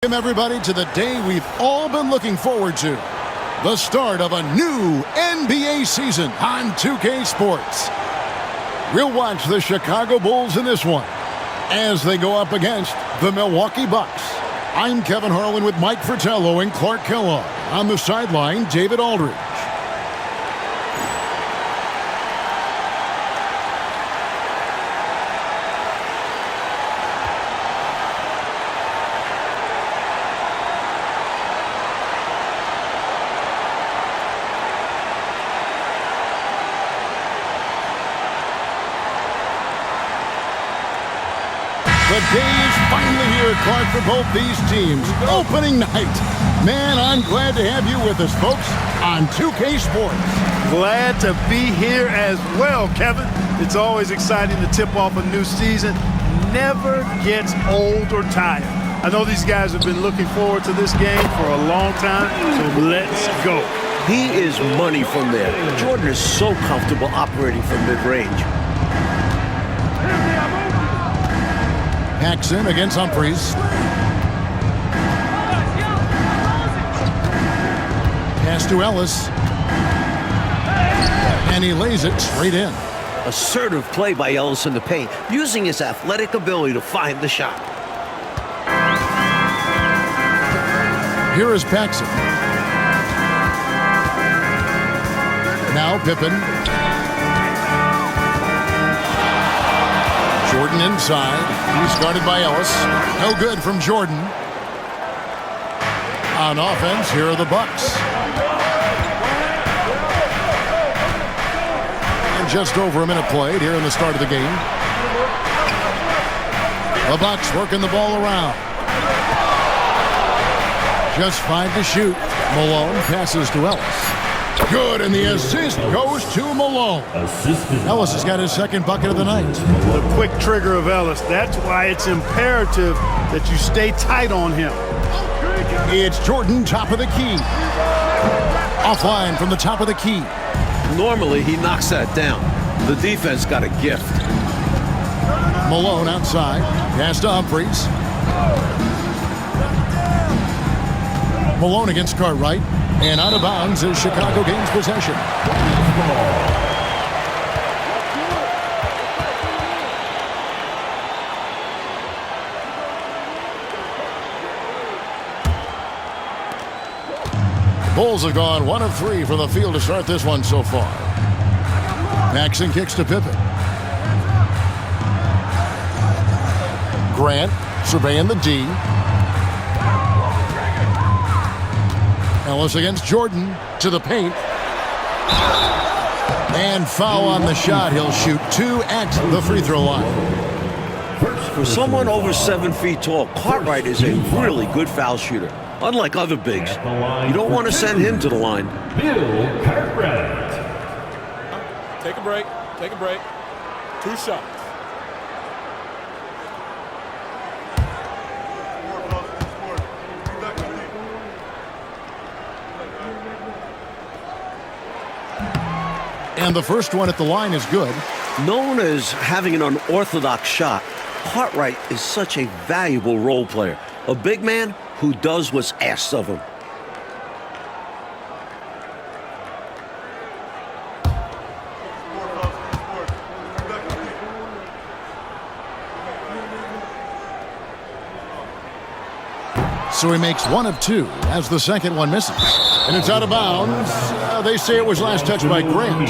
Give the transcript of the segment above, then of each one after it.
Welcome, everybody, to the day we've all been looking forward to. The start of a new NBA season on 2K Sports. We'll watch the Chicago Bulls in this one as they go up against the Milwaukee Bucks. I'm Kevin Harlan with Mike Fratello and Clark Kellogg. On the sideline, David Aldridge. The day is finally here, Clark, for both these teams. Opening night. Man, I'm glad to have you with us, folks, on 2K Sports. Glad to be here as well, Kevin. It's always exciting to tip off a new season. Never gets old or tired. I know these guys have been looking forward to this game for a long time, so let's go. He is money from there. Jordan is so comfortable operating from mid-range. Paxson against Humphries. Pass to Ellis. And he lays it straight in. Assertive play by Ellis in the paint, using his athletic ability to find the shot. Here is Paxson. Now Pippen. Jordan inside. He's guarded by Ellis. No good from Jordan. On offense, here are the Bucks. And just over a minute played here in the start of the game. The Bucks working the ball around. Just 5 to shoot. Malone passes to Ellis. Good, and the assist goes to Malone. Ellis has got his second bucket of the night. The quick trigger of Ellis. That's why it's imperative that you stay tight on him. It's Jordan, top of the key. Offline from the top of the key. Normally, he knocks that down. The defense got a gift. Malone outside. Pass to Humphries. Malone against Cartwright. And out of bounds as Chicago gains possession. The Bulls have gone 1 of 3 from the field to start this one so far. Paxson kicks to Pippen. Grant surveying the D. Ellis against Jordan to the paint. And foul on the shot. He'll shoot 2 at the free throw line. For someone over 7 feet tall, Cartwright is a really good foul shooter. Unlike other bigs, you don't want to send him to the line. Bill Cartwright. Take a break. Take a break. 2 shots. And the first one at the line is good. Known as having an unorthodox shot, Cartwright is such a valuable role player. A big man who does what's asked of him. So he makes 1 of 2 as the second one misses. And it's out of bounds. They say it was last touched by Grant.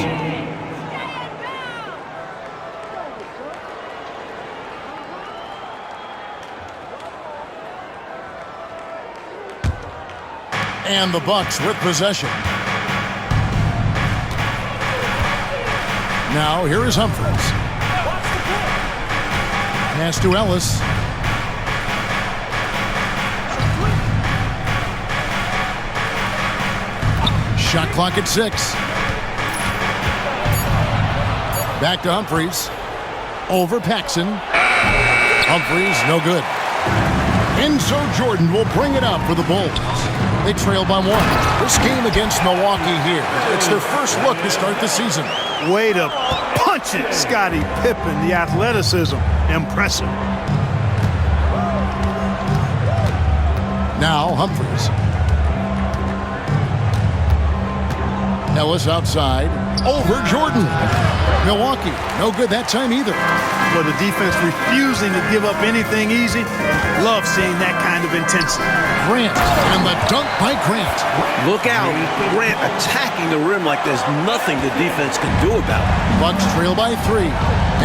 And the Bucks with possession. Now here is Humphries. Pass to Ellis. Shot clock at 6. Back to Humphries. Over Paxson. Humphries, no good. And so Jordan will bring it up for the Bulls. They trail by 1. This game against Milwaukee here. It's their first look to start the season. Way to punch it, Scottie Pippen. The athleticism, impressive. Now Humphries. Ellis outside. Over Jordan. Milwaukee, no good that time either. Well, the defense refusing to give up anything easy. Love seeing that kind of intensity. Grant, and the dunk by Grant. Look out. Grant attacking the rim like there's nothing the defense can do about it. Bucks trail by 3.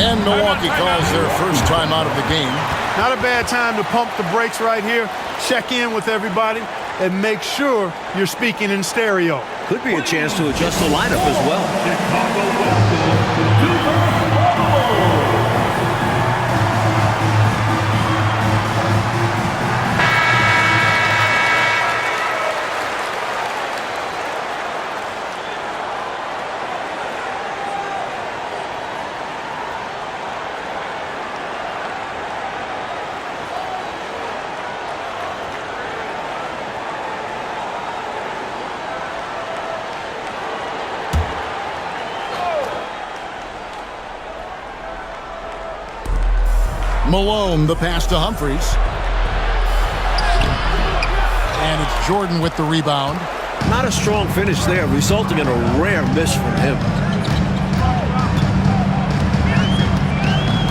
And Milwaukee calls their first time out of the game. Not a bad time to pump the brakes right here. Check in with everybody and make sure you're speaking in stereo. Could be a chance to adjust the lineup as well. Malone, the pass to Humphries. And it's Jordan with the rebound. Not a strong finish there, resulting in a rare miss from him.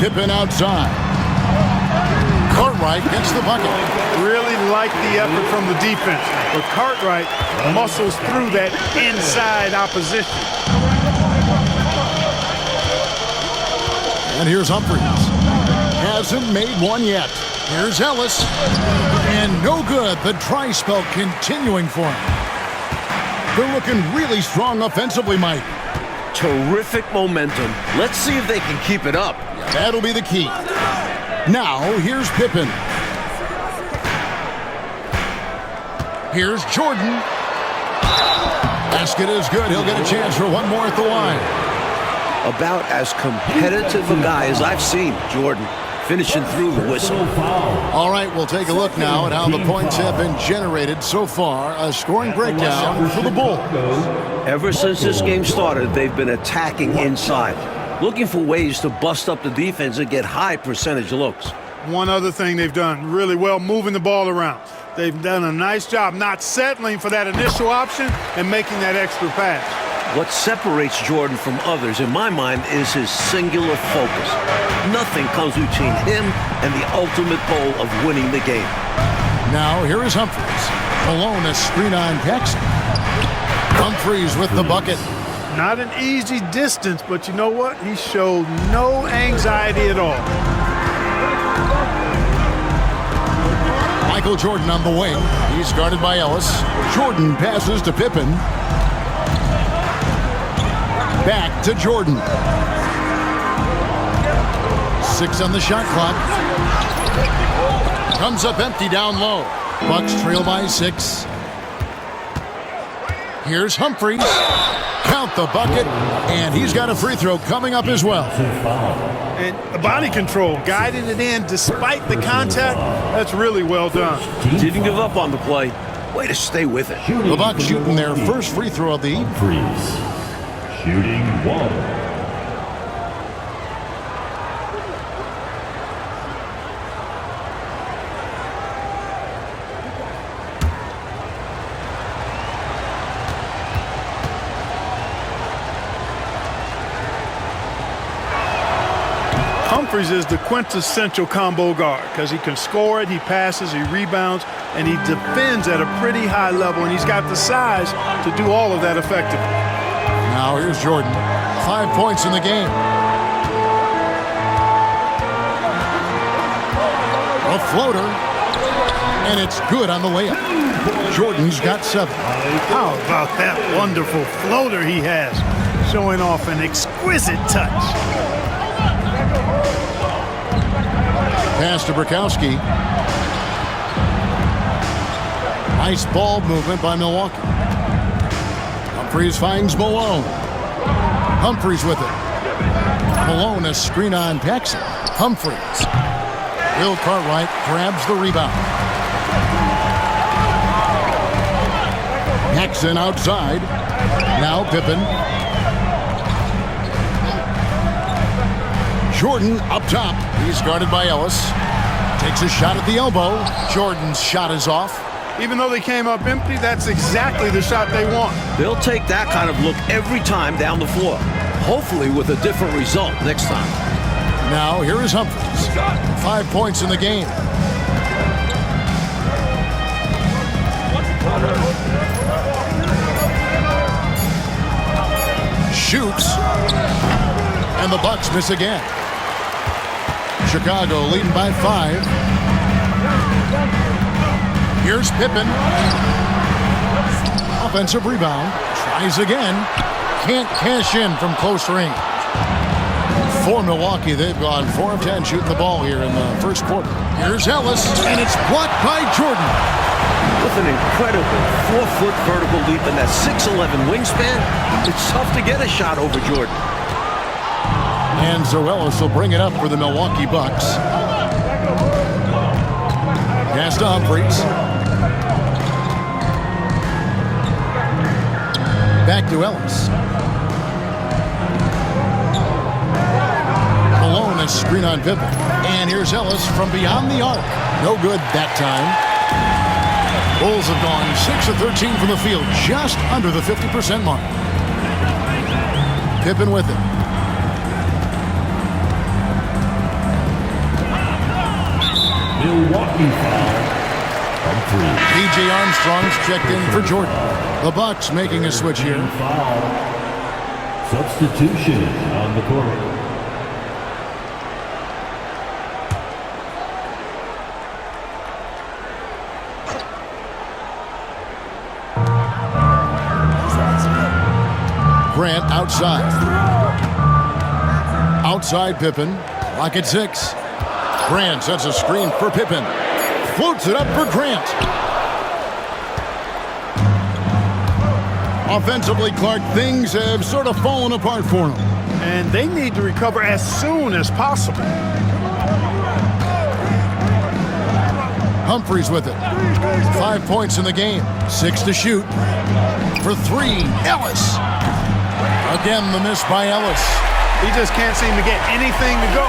Pippen outside. Cartwright gets the bucket. Really like the effort from the defense. But Cartwright muscles through that inside opposition. And here's Humphries. Hasn't made one yet. Here's Ellis. And no good. The dry spell continuing for him. They're looking really strong offensively, Mike. Terrific momentum. Let's see if they can keep it up. That'll be the key. Now, here's Pippen. Here's Jordan. Basket is good. He'll get a chance for one more at the line. About as competitive a guy as I've seen, Jordan, finishing through the whistle. All right, we'll take a look now at how the points have been generated so far. A scoring breakdown for the Bulls. Ever since this game started, they've been attacking inside, looking for ways to bust up the defense and get high percentage looks. One other thing they've done really well, moving the ball around. They've done a nice job not settling for that initial option and making that extra pass. What separates Jordan from others, in my mind, is his singular focus. Nothing comes between him and the ultimate goal of winning the game. Now, here is Humphries. Malone, a screen on Paxson. Humphries with the bucket. Not an easy distance, but you know what? He showed no anxiety at all. Michael Jordan on the wing. He's guarded by Ellis. Jordan passes to Pippen. Back to Jordan. 6 on the shot clock. Comes up empty down low. Bucks trail by 6. Here's Humphries. Count the bucket. And he's got a free throw coming up as well. And the body control, guiding it in despite the contact. That's really well done. Didn't give up on the play. Way to stay with it. The Bucks shooting their first free throw of the evening. Freeze. Shooting 1. Humphries is the quintessential combo guard because he can score it, he passes, he rebounds, and he defends at a pretty high level, and he's got the size to do all of that effectively. Now here's Jordan. 5 points in the game. A floater. And it's good on the layup. Jordan's got 7. How about that wonderful floater he has, showing off an exquisite touch. Pass to Bukowski. Nice ball movement by Milwaukee. Humphries finds Malone. Humphries with it. Malone, a screen on Paxson. Humphries. Will Cartwright grabs the rebound. Paxson outside. Now Pippen. Jordan up top. He's guarded by Ellis. Takes a shot at the elbow. Jordan's shot is off. Even though they came up empty, that's exactly the shot they want. They'll take that kind of look every time down the floor. Hopefully with a different result next time. Now, here is Humphries. 5 points in the game. Shoots. And the Bucks miss again. Chicago leading by 5. Here's Pippen. Offensive rebound. Tries again. Can't cash in from close range. For Milwaukee, they've gone 4 of 10 shooting the ball here in the first quarter. Here's Ellis, and it's blocked by Jordan. With an incredible 4-foot vertical leap and that 6'11" wingspan, it's tough to get a shot over Jordan. And so Ellis will bring it up for the Milwaukee Bucks. Pass to Humphries. Back to Ellis. Malone is screen on Pippen. And here's Ellis from beyond the arc. No good that time. Bulls have gone 6 of 13 from the field, just under the 50% mark. Pippen with it. Milwaukee foul. DJ Armstrong's checked in for Jordan. The Bucks making a switch here. Foul. Substitution on the court. Grant outside. Outside Pippen. Lock at 6. Grant sets a screen for Pippen. Floats it up for Grant. Offensively, Clark, things have sort of fallen apart for him. And they need to recover as soon as possible. Humphries with it. 5 points in the game. 6 to shoot. For 3, Ellis. Again, the miss by Ellis. He just can't seem to get anything to go.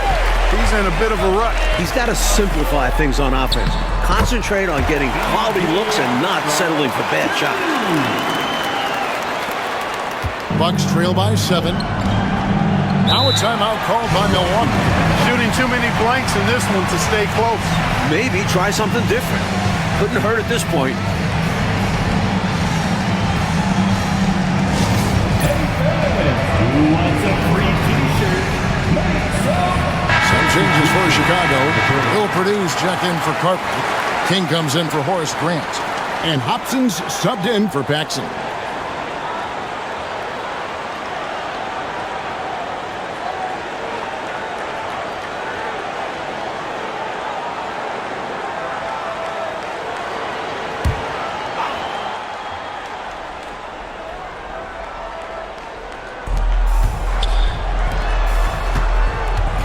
He's in a bit of a rut. He's got to simplify things on offense. Concentrate on getting quality looks and not settling for bad shots. Bucks trail by 7. Now a timeout called by Milwaukee. Shooting too many blanks in this one to stay close. Maybe try something different. Couldn't hurt at this point. Who wants a free t-shirt? Some changes for Chicago. Will Purdue's check in for Carter. King comes in for Horace Grant. And Hobson's subbed in for Paxson.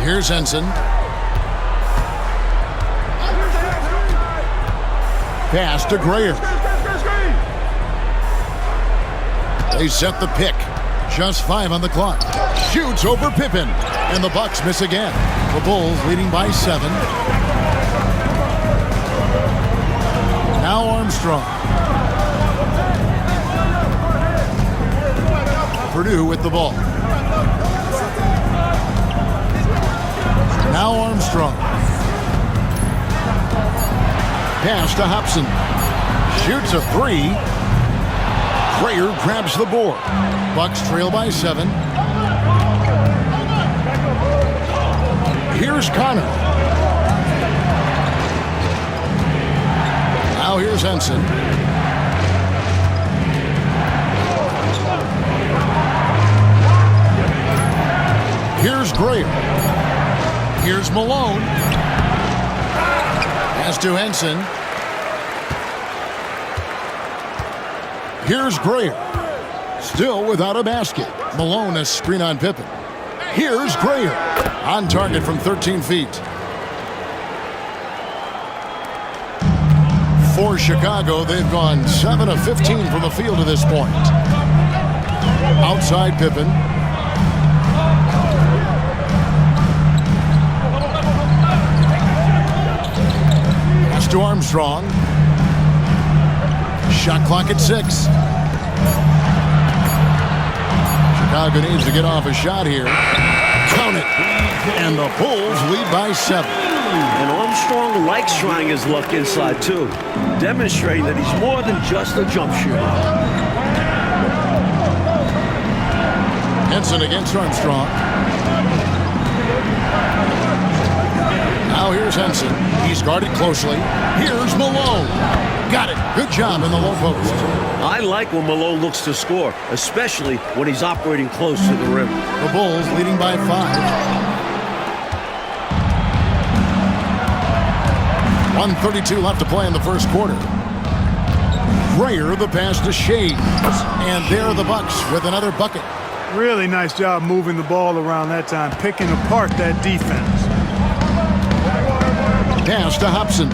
Here's Henson. Pass to Grayer. They set the pick. Just 5 on the clock. Shoots over Pippen. And the Bucks miss again. The Bulls leading by 7. Now Armstrong. Purdue with the ball. Now Armstrong. Pass to Hobson. Shoots a 3. Grayer grabs the board. Bucks trail by 7. Here's Connor. Now here's Henson. Here's Grayer. Here's Malone. Pass to Henson. Here's Grayer. Still without a basket. Malone has screen on Pippen. Here's Grayer. On target from 13 feet. For Chicago, they've gone 7 of 15 from the field to this point. Outside Pippen. To Armstrong. Shot clock at 6. Chicago needs to get off a shot here. Count it. And the Bulls lead by 7. And Armstrong likes trying his luck inside, too, demonstrating that he's more than just a jump shooter. Henson against Armstrong. Now here's Henson. He's guarded closely. Here's Malone. Got it. Good job in the low post. I like when Malone looks to score, especially when he's operating close to the rim. The Bulls leading by 5. 1:32 left to play in the first quarter. Grayer the pass to Shades. And there are the Bucks with another bucket. Really nice job moving the ball around that time, picking apart that defense. Pass to Hobson.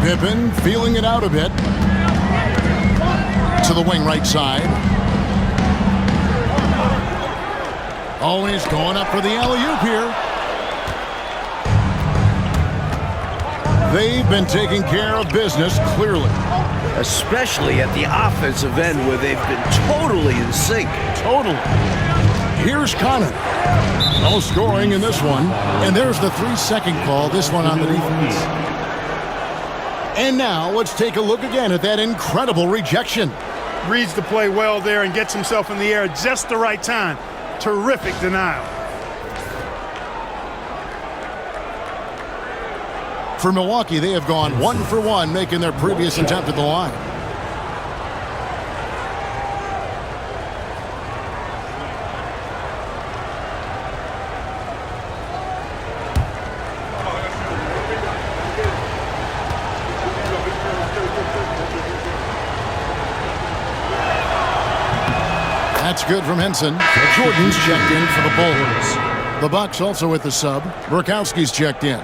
Pippen feeling it out a bit. To the wing right side. Oh, and he's going up for the alley-oop here. They've been taking care of business clearly. Especially at the offensive end where they've been totally in sync. Totally. Here's Connor. No scoring in this one. And there's the 3-second call, this one on the defense. And now let's take a look again at that incredible rejection. Reads the play well there and gets himself in the air at just the right time. Terrific denial. For Milwaukee, they have gone 1 for 1, making their previous attempt at the line. That's good from Henson. Jordan's checked in for the Bulls. The Bucks also with the sub. Burkowski's checked in.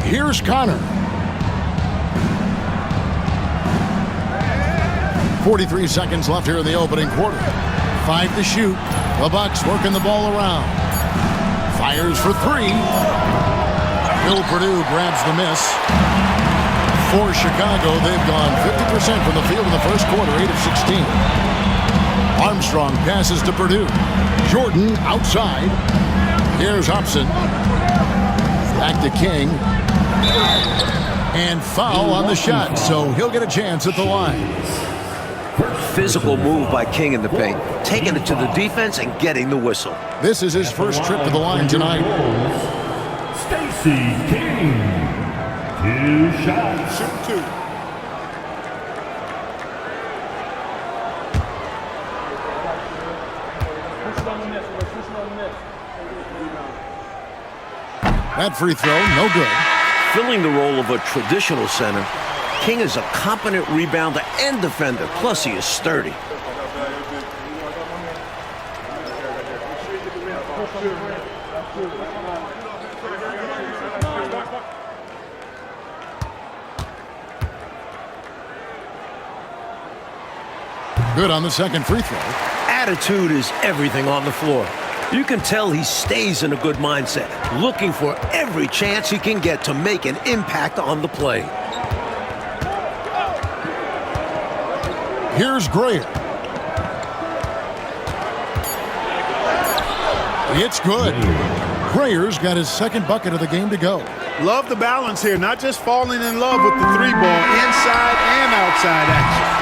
Here's Connor. 43 seconds left here in the opening quarter. 5 to shoot. The Bucks working the ball around. Fires for 3. Bill Purdue grabs the miss. For Chicago, they've gone 50% from the field in the first quarter, 8 of 16. Armstrong passes to Purdue. Jordan outside. Here's Hobson. Back to King. And foul on the shot, so he'll get a chance at the line. Physical move by King in the paint, taking it to the defense and getting the whistle. This is his first trip to the line tonight. Stacey King. 2 shots. Shoot 2. That free throw, no good. Filling the role of a traditional center, King is a competent rebounder and defender, plus he is sturdy. Good on the second free throw. Attitude is everything on the floor. You can tell he stays in a good mindset, looking for every chance he can get to make an impact on the play. Here's Grayer. It's good. Grayer's got his second bucket of the game to go. Love the balance here, not just falling in love with the 3-ball, inside and outside action.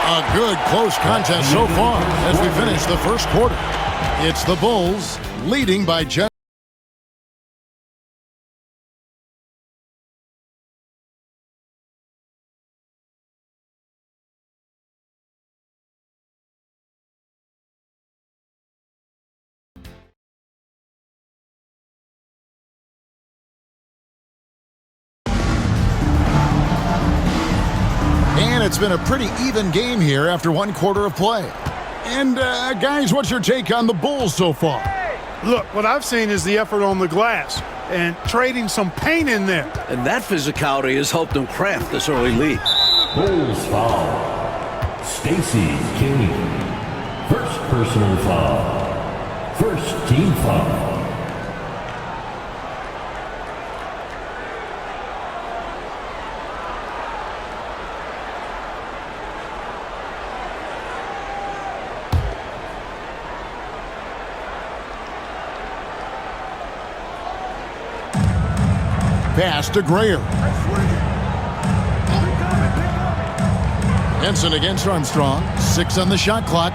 A good close contest so far as we finish the first quarter. It's the Bulls leading by just. And it's been a pretty even game here after 1 quarter of play. And, guys, what's your take on the Bulls so far? Look, what I've seen is the effort on the glass and trading some paint in there. And that physicality has helped them craft this early lead. Bulls foul. Stacey King. First personal foul. First team foul. Pass to Greer. Henson against Armstrong. 6 on the shot clock.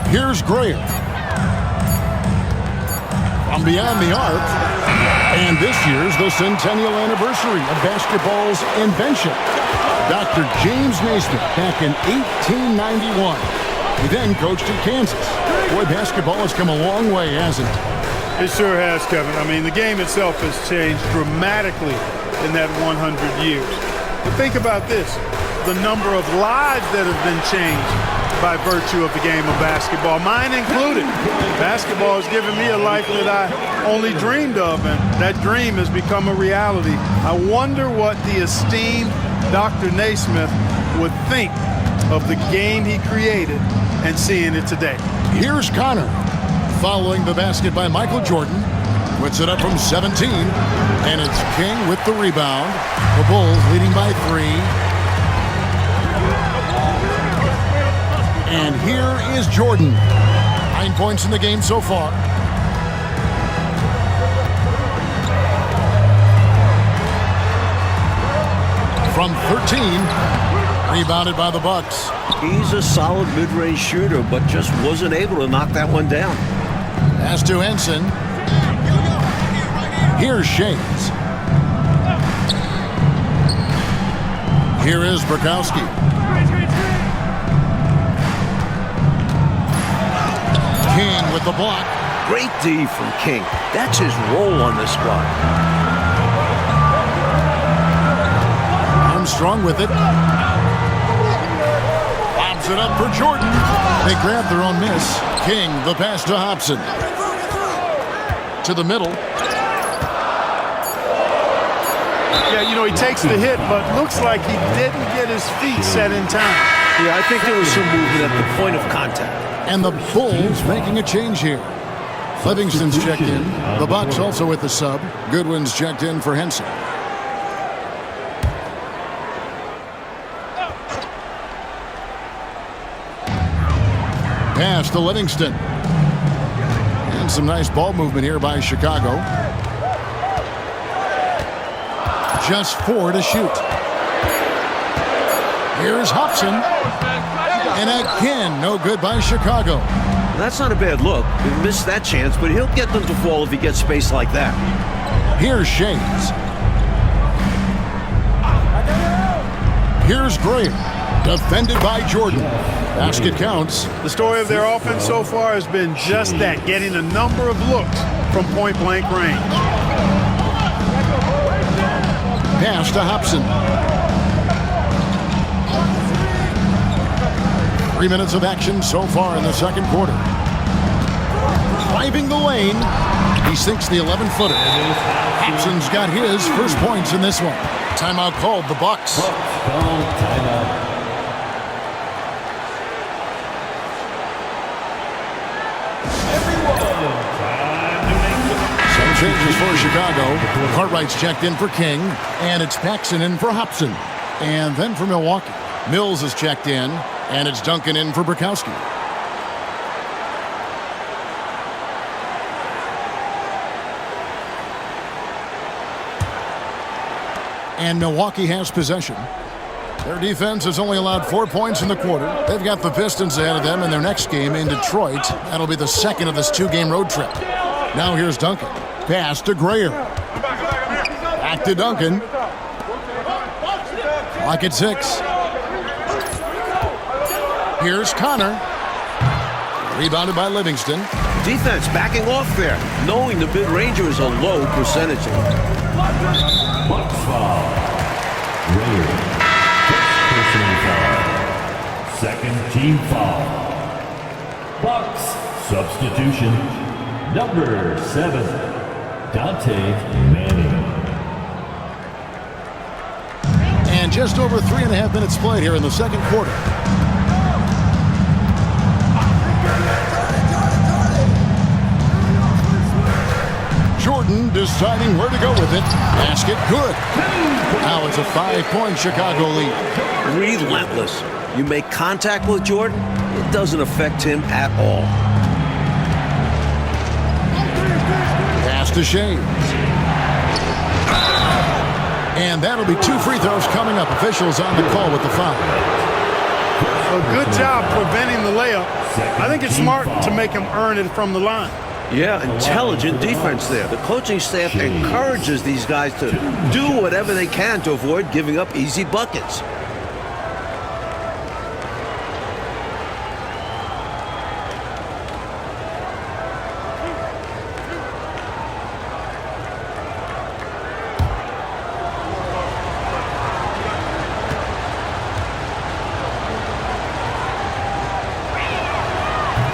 Here's Greer. From beyond the arc. And this year's the centennial anniversary of basketball's invention. Dr. James Naismith back in 1891. He then coached at Kansas. Boy, basketball has come a long way, hasn't it? It sure has, Kevin. I mean, the game itself has changed dramatically in that 100 years. But think about this. The number of lives that have been changed by virtue of the game of basketball, mine included. Basketball has given me a life that I only dreamed of, and that dream has become a reality. I wonder what the esteemed Dr. Naismith would think of the game he created and seeing it today. Here's Connor. Following the basket by Michael Jordan. Puts it up from 17. And it's King with the rebound. The Bulls leading by 3. And here is Jordan. 9 points in the game so far. From 13. Rebounded by the Bucks. He's a solid mid-range shooter, but just wasn't able to knock that one down. Pass to Henson. Here's Shades. Here is Bukowski. King with the block. Great D from King. That's his role on this squad. Armstrong with it. Lobs it up for Jordan. They grab their own miss. King, the pass to Hobson. To the middle. Yeah, you know, he takes the hit, but looks like he didn't get his feet set in time. Yeah, I think there was some movement at the point of contact. And the Bulls making a change here. Livingston's checked in. The Bucks also with the sub. Goodwin's checked in for Henson. Pass to Livingston. And some nice ball movement here by Chicago. Just 4 to shoot. Here's Hobson. And again, no good by Chicago. That's not a bad look. He missed that chance, but he'll get them to fall if he gets space like that. Here's Shades. Here's Greer. Defended by Jordan. Basket counts. The story of their offense so far has been just that, getting a number of looks from point-blank range. Pass to Hobson. 3 minutes of action so far in the second quarter. Driving the lane. He sinks the 11-footer. Hobson's got his first points in this one. Timeout called the Bucks. Some changes for Chicago. Cartwright's checked in for King. And it's Paxson in for Hobson. And then for Milwaukee. Mills is checked in. And it's Duncan in for Bukowski. And Milwaukee has possession. Their defense has only allowed 4 points in the quarter. They've got the Pistons ahead of them in their next game in Detroit. That'll be the second of this 2-game road trip. Now here's Duncan. Pass to Greer. Back to Duncan. Clock at 6. Here's Connor. Rebounded by Livingston. Defense backing off there, knowing the mid-ranger is a low percentage. Bucks foul. Greer. Personal foul. Second team foul. Bucks substitution. Number 7, Dante Manning. And just over 3.5 minutes played here in the second quarter. Jordan deciding where to go with it. Basket good. Now it's a 5-point Chicago lead. Relentless. You make contact with Jordan, it doesn't affect him at all. Pass to Shades. And that'll be 2 free throws coming up. Officials on the call with the foul. A good job preventing the layup. I think it's smart to make him earn it from the line. Yeah, intelligent defense there. The coaching staff encourages these guys to do whatever they can to avoid giving up easy buckets.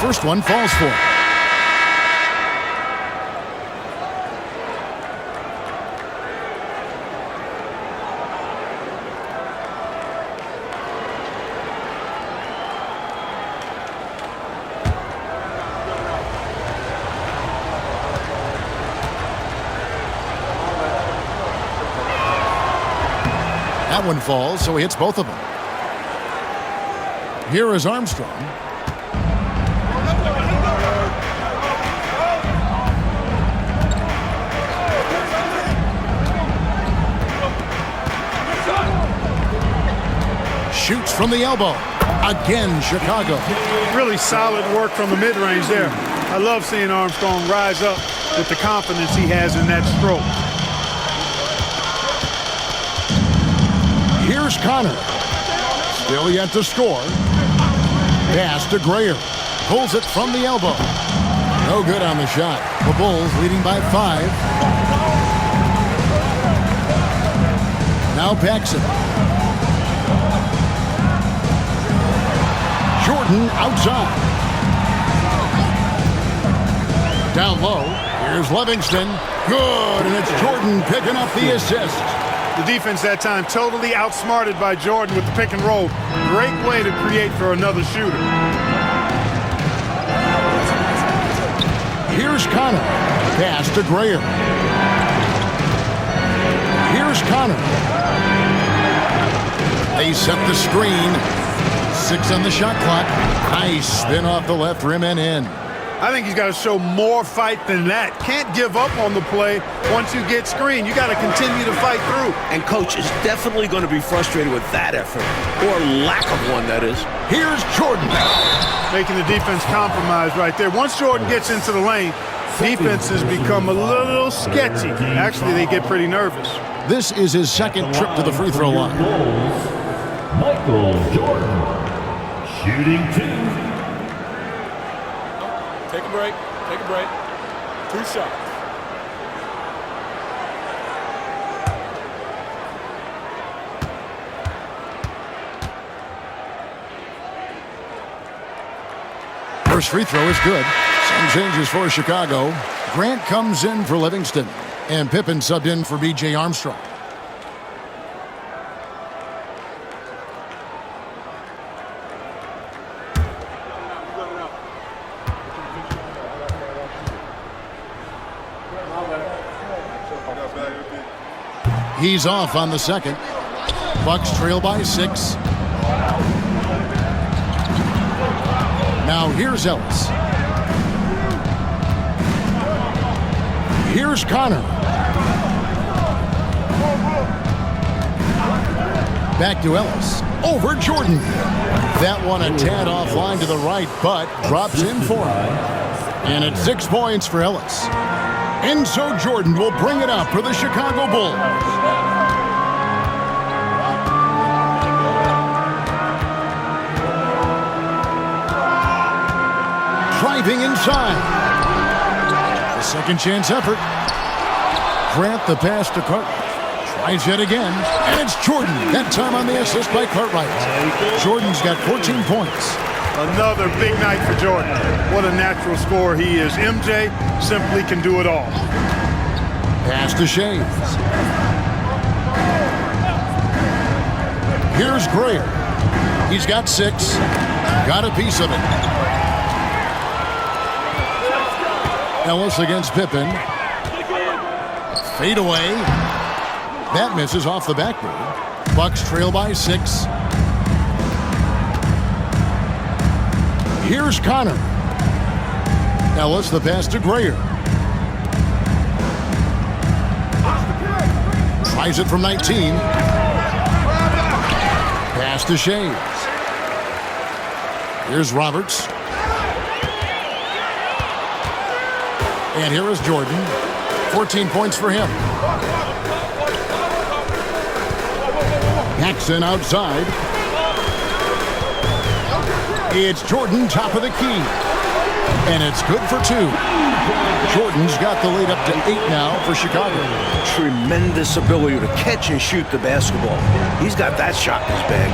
First one falls for. That one falls, so he hits both of them. Here is Armstrong. Shoots from the elbow. Again, Chicago. Really solid work from the mid-range there. I love seeing Armstrong rise up with the confidence he has in that stroke. Here's Connor. Still yet to score. Pass to Grayer. Pulls it from the elbow. No good on the shot. The Bulls leading by 5. Now Paxson. Jordan outside. Down low. Here's Livingston. Good, and it's Jordan picking up the assist. The defense that time totally outsmarted by Jordan with the pick and roll. Great way to create for another shooter. Here's Connor. Pass to Grayer. Here's Connor. They set the screen. 6 on the shot clock. Nice spin off the left rim and in. I think he's got to show more fight than that. Can't give up on the play once you get screened. You got to continue to fight through. And coach is definitely going to be frustrated with that effort, or lack of one, that is. Here's Jordan. Making the defense compromise right there. Once Jordan gets into the lane, defenses become a little sketchy. Actually, they get pretty nervous. This is his second trip to the free throw line. Michael Jordan, shooting 2. Take a break. Take a break. 2 shots. First free throw is good. Some changes for Chicago. Grant comes in for Livingston. And Pippen subbed in for B.J. Armstrong. He's off on the second. Bucks trail by 6. Now here's Ellis. Here's Connor. Back to Ellis. Over Jordan. That one a tad offline to the right, but drops in for him. And it's 6 points for Ellis. And so Jordan will bring it up for the Chicago Bulls. Driving inside. The second chance effort. Grant the pass to Cartwright. Tries yet again. And it's Jordan. That time on the assist by Cartwright. Jordan's got 14 points. Another big night for Jordan. What a natural scorer he is. MJ simply can do it all. Pass to Shaves. Here's Grayer. He's got 6. Got a piece of it. Ellis against Pippen. Fade away. That misses off the backboard. Bucks trail by 6. Here's Connor. Ellis the pass to Grayer. Tries it from 19. Pass to Shays. Here's Roberts. And here is Jordan. 14 points for him. Jackson outside. It's Jordan, top of the key. And it's good for 2. Jordan's got the lead up to 8 now for Chicago. Tremendous ability to catch and shoot the basketball. He's got that shot in his bag.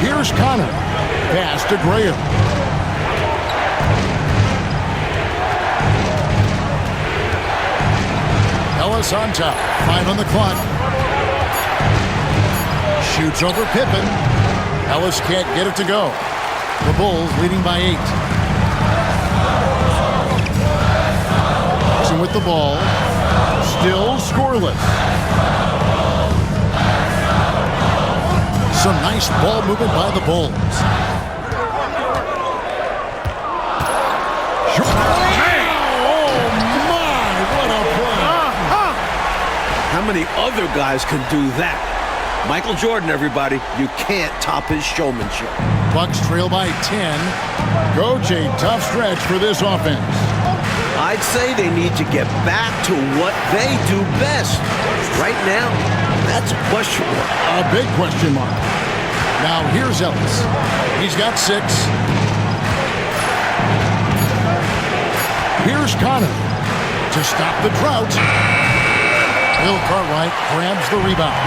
Here's Connor. Pass to Graham. Ellis on top. 5 on the clock. Shoots over Pippen. Ellis can't get it to go. The Bulls leading by 8. Jackson with the ball. Still scoreless. Some nice ball movement by the Bulls. How many other guys can do that? Michael Jordan, everybody. You can't top his showmanship. Bucks trail by 10. Coach, a tough stretch for this offense. I'd say they need to get back to what they do best. Right now, that's a question mark. A big question mark. Now here's Ellis. He's got 6. Here's Connor to stop the drought. Bill Cartwright grabs the rebound.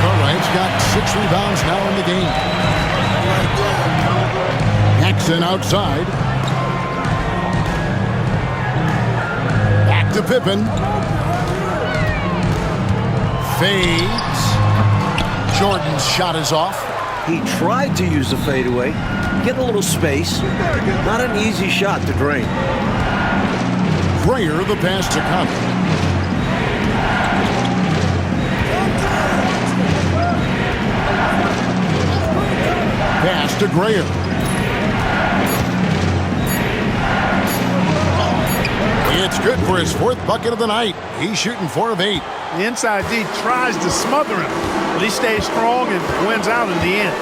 Cartwright's got 6 rebounds now in the game. Jackson outside. Back to Pippen. Fades. Jordan's shot is off. He tried to use the fadeaway, get a little space. Not an easy shot to drain. Grayer the pass to Connor. Pass to Grayer. It's good for his 4th bucket of the night. He's shooting 4 of 8. The inside D tries to smother him, but he stays strong and wins out in the end.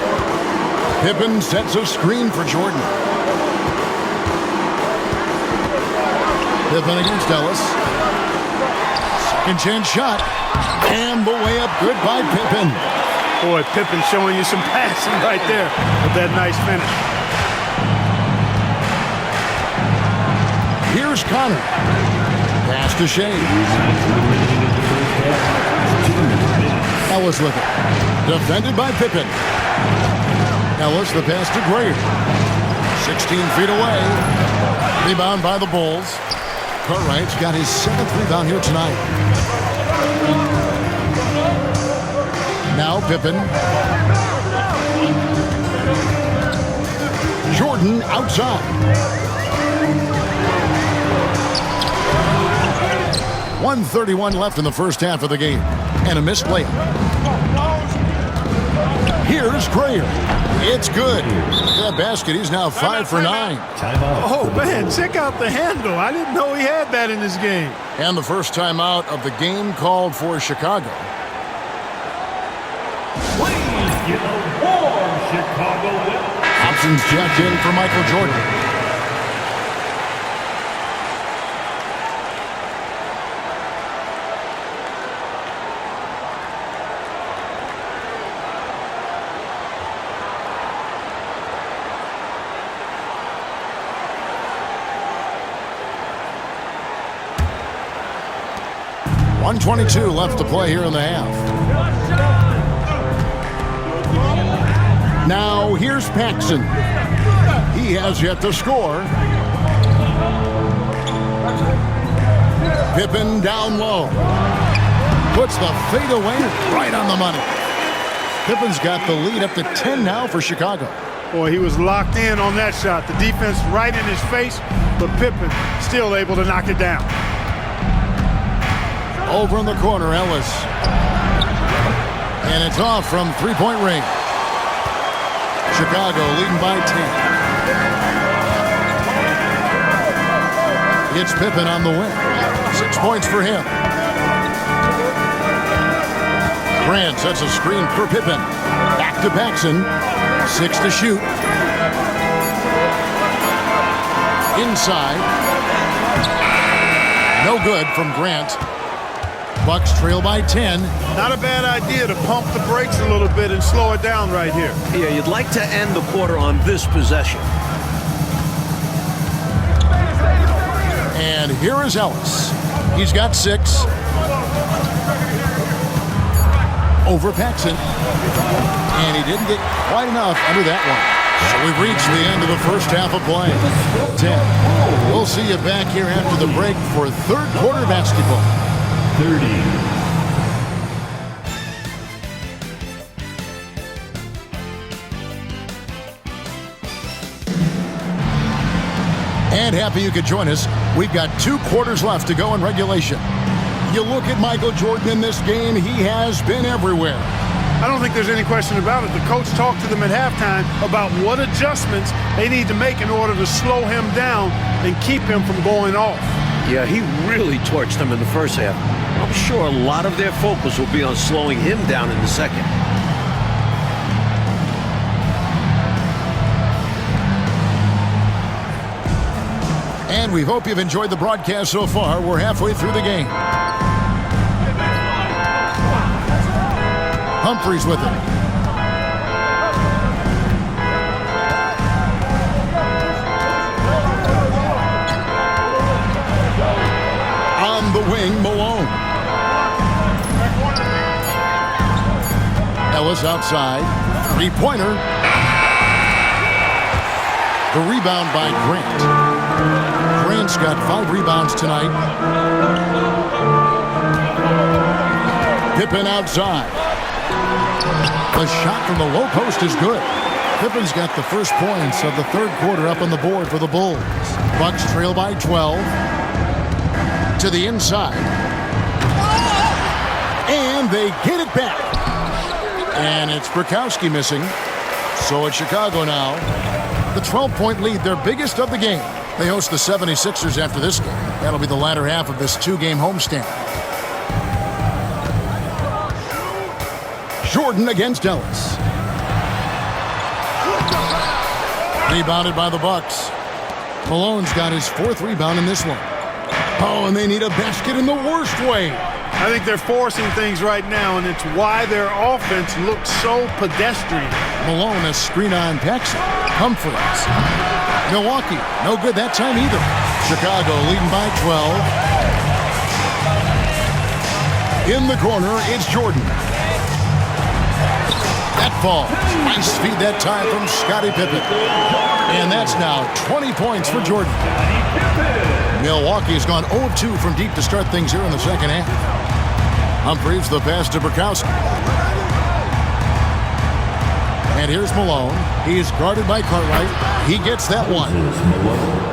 Pippen sets a screen for Jordan. Pippen against Ellis. Second chance shot. And the layup good by Pippen. Boy, Pippen showing you some passing right there with that nice finish. Here's Connor. Pass to Shea. Ellis with it. Defended by Pippen. Ellis the pass to Grayer. 16 feet away. Rebound by the Bulls. Cartwright's got his 7th rebound here tonight. Now Pippen. Jordan outside. 1:31 left in the first half of the game. And a missed layup. Here's Grayer. It's good. That basket, he's now 5 for 9. Oh, man, check out the handle. I didn't know he had that in his game. And the first timeout of the game called for Chicago. Please give a warm Chicago welcome. Hobson's jacked in for Michael Jordan. .122 left to play here in the half. Now here's Paxson. He has yet to score. Pippen down low. Puts the fadeaway right on the money. Pippen's got the lead up to 10 now for Chicago. Boy, he was locked in on that shot. The defense right in his face, but Pippen still able to knock it down. Over in the corner, Ellis. And it's off from three-point range. Chicago leading by 10. It's Pippen on the win. 6 points for him. Grant sets a screen for Pippen. Back to Paxson. 6 to shoot. Inside. No good from Grant. Bucks trail by 10. Not a bad idea to pump the brakes a little bit and slow it down right here. Yeah, you'd like to end the quarter on this possession. And here is Ellis. He's got 6. Over Paxson. And he didn't get quite enough under that one. So we've reached the end of the first half of play. 10. We'll see you back here after the break for third quarter basketball. 30. And happy you could join us. We've got 2 quarters left to go in regulation. You look at Michael Jordan in this game, he has been everywhere. I don't think there's any question about it. The coach talked to them at halftime about what adjustments they need to make in order to slow him down and keep him from going off. Yeah, he really torched them in the first half. I'm sure a lot of their focus will be on slowing him down in the second. And we hope you've enjoyed the broadcast so far. We're halfway through the game. Humphries with it. On the wing, Malone. Ellis outside. Three-pointer. The rebound by Grant. Grant's got 5 rebounds tonight. Pippen outside. The shot from the low post is good. Pippen's got the first points of the third quarter up on the board for the Bulls. Bucks trail by 12. To the inside. And they get it back. And it's Brokowski missing. So it's Chicago now. The 12-point lead, their biggest of the game. They host the 76ers after this game. That'll be the latter half of this 2-game homestand. Jordan against Ellis. Rebounded by the Bucks. Malone's got his 4th rebound in this one. Oh, and they need a basket in the worst way. I think they're forcing things right now, and it's why their offense looks so pedestrian. Malone, a screen on Paxson. Humphries. Milwaukee, no good that time either. Chicago leading by 12. In the corner, it's Jordan. That falls. Nice feed that time from Scottie Pippen. And that's now 20 points for Jordan. Milwaukee has gone 0-2 from deep to start things here in the second half. Humphries, the pass to Brokowski. And here's Malone. He's guarded by Cartwright. He gets that one.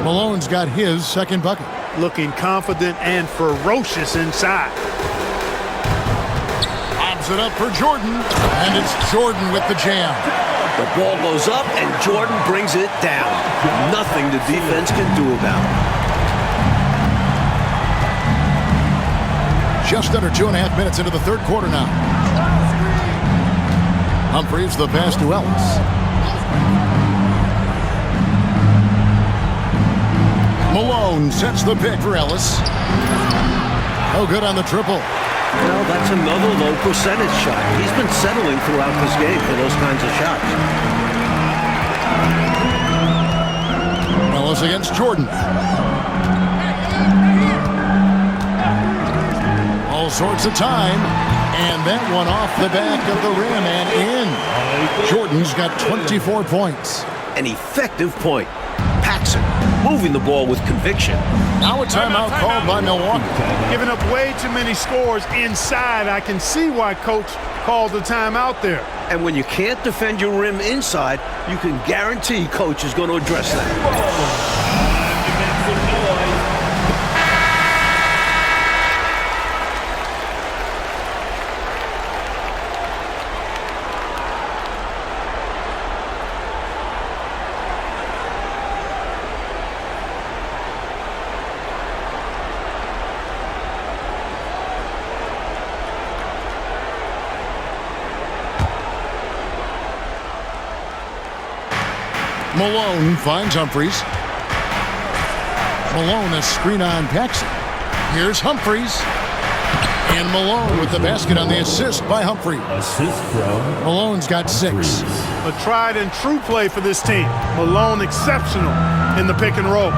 Malone's got his second bucket. Looking confident and ferocious inside. Lobs it up for Jordan. And it's Jordan with the jam. The ball goes up, and Jordan brings it down. Nothing the defense can do about it. Just under 2.5 minutes into the third quarter now. Humphries, the pass to Ellis. Malone sets the pick for Ellis. No good on the triple. Well, that's another low percentage shot. He's been settling throughout this game for those kinds of shots. Ellis against Jordan. All sorts of time. And that one off the back of the rim and in. Jordan's got 24 points. An effective point. Paxson moving the ball with conviction. Now a timeout called by Milwaukee. Giving up way too many scores inside. I can see why coach called the timeout there. And when you can't defend your rim inside, you can guarantee coach is going to address that. Malone finds Humphries. Malone, a screen on Paxson. Here's Humphries. And Malone with the basket on the assist by Humphries. Assist from Malone's got 6. A tried and true play for this team. Malone exceptional in the pick and roll.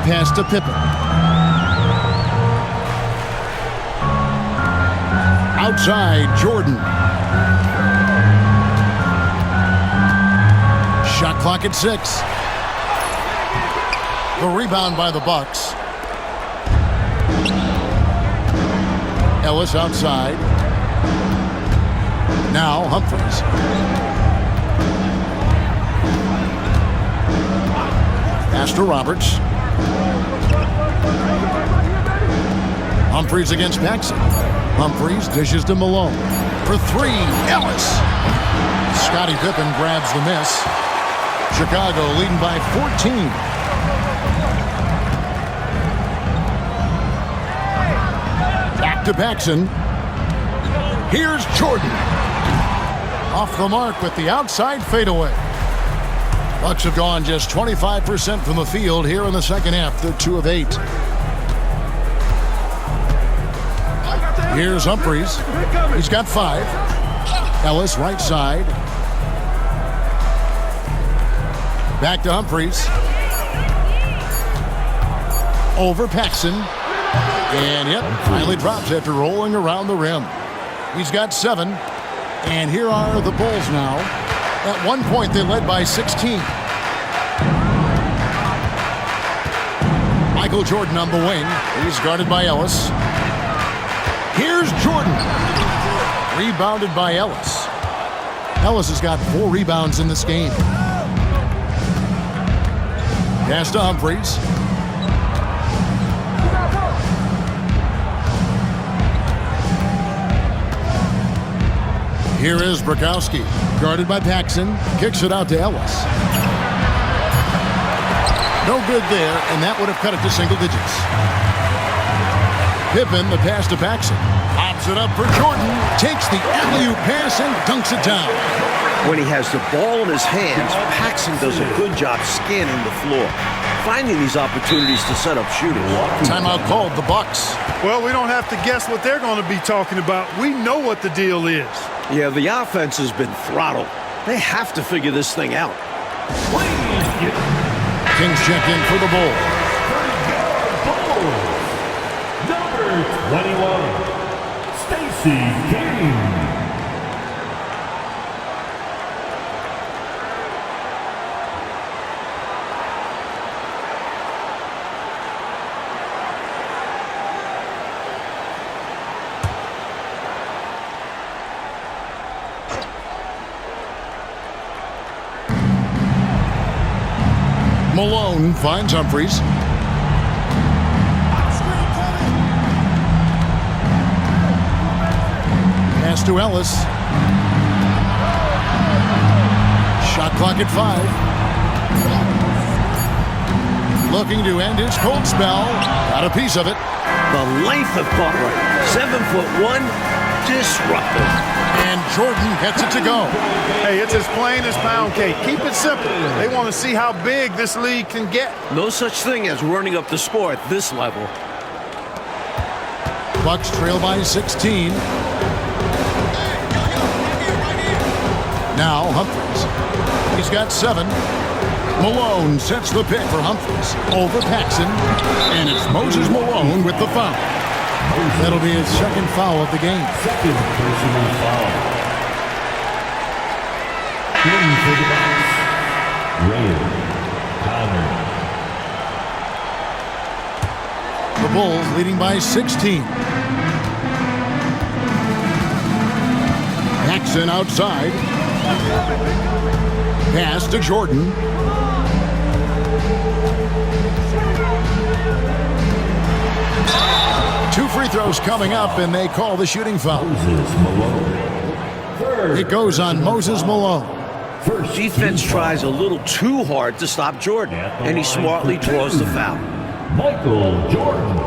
Pass to Pippen. Outside, Jordan. Shot clock at 6. The rebound by the Bucks. Ellis outside. Now Humphries. Pass to Roberts. Humphries against Paxson. Humphries dishes to Malone. For 3, Ellis. Scottie Pippen grabs the miss. Chicago leading by 14. Back to Paxson. Here's Jordan. Off the mark with the outside fadeaway. Bucks have gone just 25% from the field here in the second half. They're 2 of 8. Here's Humphries. He's got 5. Ellis right side. Back to Humphries. Over Paxson. And yep, finally drops after rolling around the rim. He's got 7. And here are the Bulls now. At one point, they led by 16. Michael Jordan on the wing. He's guarded by Ellis. Here's Jordan. Rebounded by Ellis. Ellis has got 4 rebounds in this game. Pass to Humphries. Here is Bukowski, guarded by Paxson, kicks it out to Ellis. No good there, and that would have cut it to single digits. Pippen, the pass to Paxson. Pops it up for Jordan, takes the alley-oop pass and dunks it down. When he has the ball in his hands, Paxson does a good job scanning the floor, finding these opportunities to set up shooters. Timeout called, the Bucks. Well, we don't have to guess what they're going to be talking about. We know what the deal is. Yeah, the offense has been throttled. They have to figure this thing out. Kings check in for the Bulls. Number 21, Stacey King. Malone finds Humphries. Pass to Ellis. Shot clock at 5. Looking to end his cold spell. Got a piece of it. The length of Cartwright, 7'1", disruptive. And Jordan gets it to go. Hey, it's as plain as pound cake. Keep it simple. They want to see how big this league can get. No such thing as running up the score at this level. Bucks trail by 16. Now Humphries. He's got 7. Malone sets the pick for Humphries. Over Paxson. And it's Moses Malone with the foul. That'll be his second foul of the game. Second personal foul. In for the Bucks, Ray Connor. The Bulls leading by 16. Paxson outside. Pass to Jordan. Two free throws coming up, and they call the shooting foul. Moses Malone. It goes on Moses Malone. First defense tries a little too hard to stop Jordan, and he smartly draws the foul. Michael Jordan.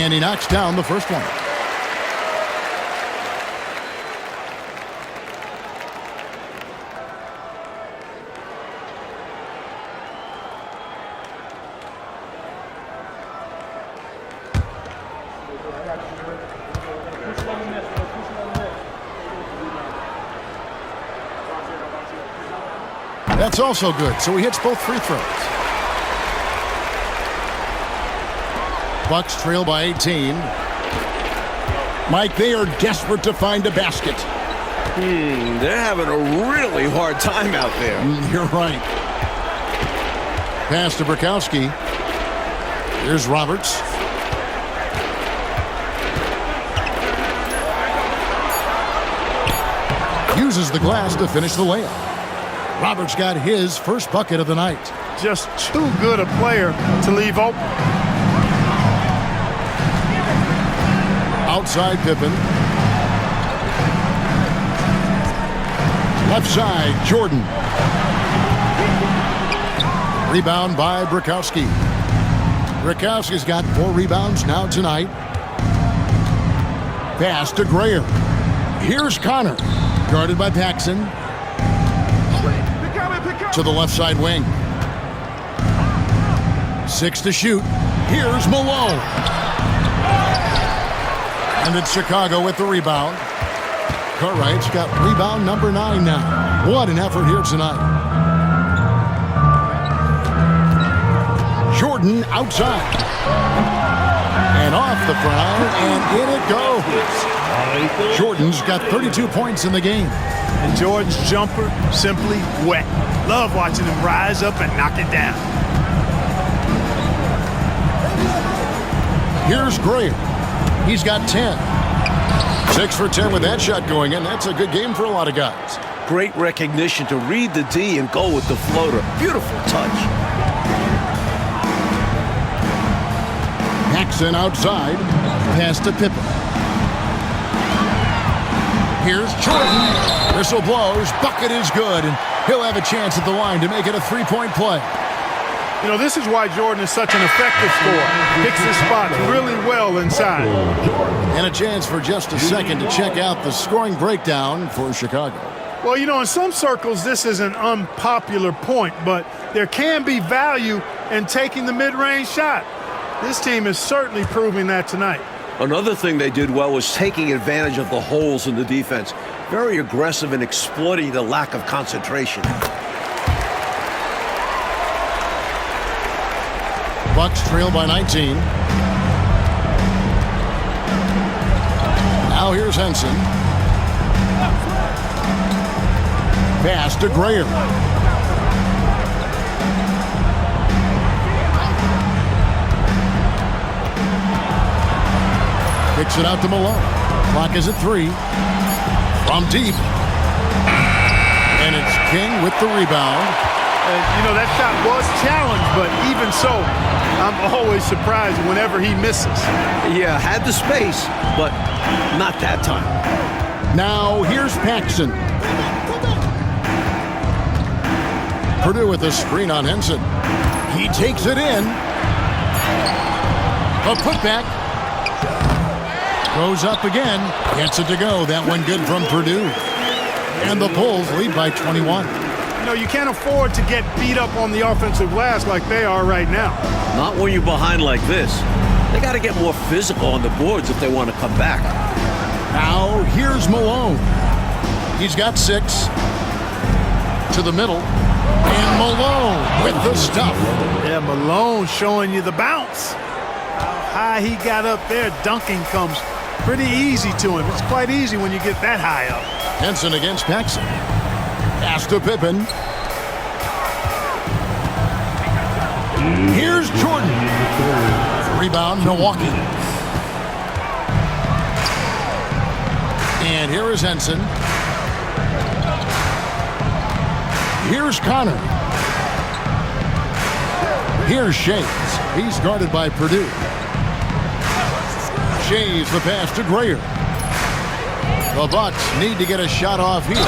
And he knocks down the first one. That's also good, so he hits both free throws. Bucks trail by 18. Mike, they are desperate to find a basket. They're having a really hard time out there. You're right. Pass to Brikowski. Here's Roberts. Uses the glass to finish the layup. Roberts got his first bucket of the night. Just too good a player to leave open. Outside Pippen. Left side, Jordan. Rebound by Brikowski. Brikowski's got 4 rebounds now tonight. Pass to Grayer. Here's Connor. Guarded by Paxson. To the left side wing. 6 to shoot. Here's Malone. And it's Chicago with the rebound. Cartwright's got rebound number 9 now. What an effort here tonight. Jordan outside. And off the front, and in it goes. Jordan's got 32 points in the game. And Jordan's jumper, simply wet. Love watching him rise up and knock it down. Here's Grayer. He's got 10. 6 for 10 with that shot going in. That's a good game for a lot of guys. Great recognition to read the D and go with the floater. Beautiful touch. Paxson outside. Pass to Pippen. Here's Jordan. Whistle blows. Bucket is good. And he'll have a chance at the line to make it a 3-point play. You know, this is why Jordan is such an effective scorer. Picks his spots really well inside. And a chance for just a second to check out the scoring breakdown for Chicago. Well, you know, in some circles, this is an unpopular point, but there can be value in taking the mid-range shot. This team is certainly proving that tonight. Another thing they did well was taking advantage of the holes in the defense. Very aggressive in exploiting the lack of concentration. Bucks trail by 19. Now here's Henson. Pass to Grayer. Kicks it out to Malone. Clock is at 3. From deep. And it's King with the rebound. You know, that shot was challenged, but even so, I'm always surprised whenever he misses. Yeah, had the space, but not that time. Now here's Paxson. Purdue with a screen on Henson. He takes it in. A putback. Goes up again. Gets it to go. That one good from Purdue. And the Bulls lead by 21. You know, you can't afford to get beat up on the offensive glass like they are right now. Not when you're behind like this. They got to get more physical on the boards if they want to come back. Now here's Malone. He's got 6. To the middle. And Malone with the stuff. Yeah, Malone showing you the bounce. How high he got up there. Dunking comes pretty easy to him. It's quite easy when you get that high up. Henson against Paxson. Pass to Pippen. Here's Jordan. Rebound, Milwaukee. And here is Henson. Here's Connor. Here's Shays. He's guarded by Purdue. Shays the pass to Grayer. The Bucks need to get a shot off here.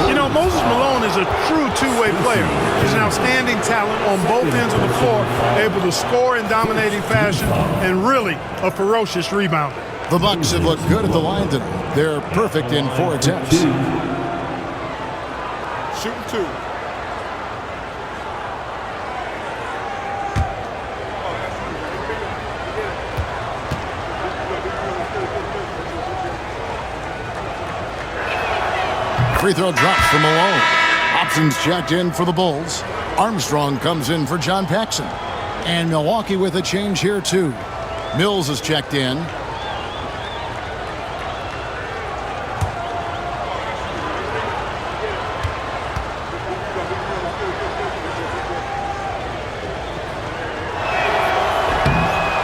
You know, Moses Malone is a true two-way player. He's an outstanding talent on both ends of the floor, able to score in dominating fashion, and really a ferocious rebounder. The Bucks have looked good at the line tonight. They're perfect in 4 attempts. Shooting 2. Free throw drops from Malone. Hobson's checked in for the Bulls. Armstrong comes in for John Paxson. And Milwaukee with a change here too. Mills is checked in.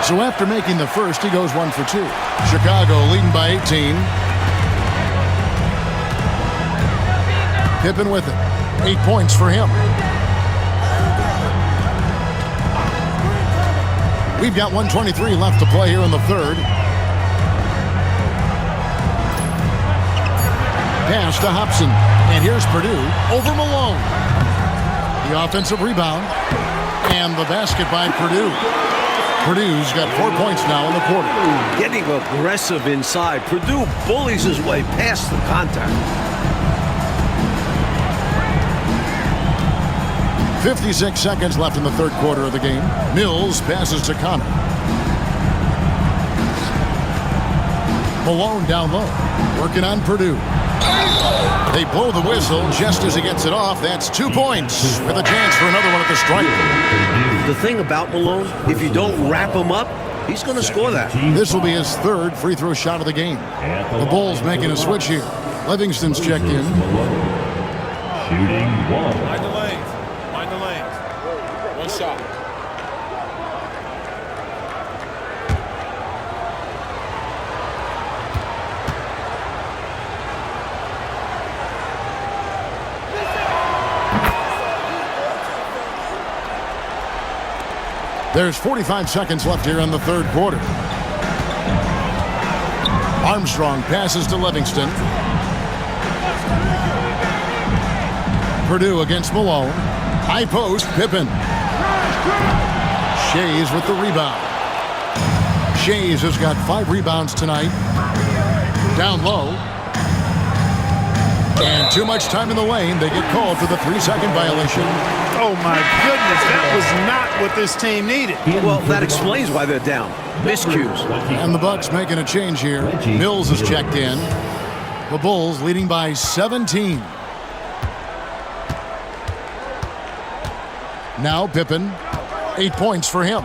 So after making the first, he goes 1 for 2. Chicago leading by 18. Pippen with it. 8 points for him. We've got 1:23 left to play here in the third. Pass to Hobson. And here's Purdue over Malone. The offensive rebound. And the basket by Purdue. Purdue's got 4 points now in the quarter. Getting aggressive inside. Purdue bullies his way past the contact. 56 seconds left in the third quarter of the game. Mills passes to Connor. Malone down low, working on Purdue. They blow the whistle just as he gets it off. That's 2 points with a chance for another one at the stripe. The thing about Malone, if you don't wrap him up, he's going to score that. This will be his third free throw shot of the game. The Bulls making a switch here. Livingston's checked in. Shooting 1. Mind the lanes. Mind the lanes. 1 shot. There's 45 seconds left here in the third quarter. Armstrong passes to Livingston. Purdue against Malone. High post, Pippen. Shays with the rebound. Shays has got 5 rebounds tonight. Down low. And too much time in the lane. They get called for the 3-second violation. Oh, my goodness. That was not what this team needed. Well, that explains why they're down. Miscues. And the Bucks making a change here. Mills is checked in. The Bulls leading by 17. Now Pippen. 8 points for him.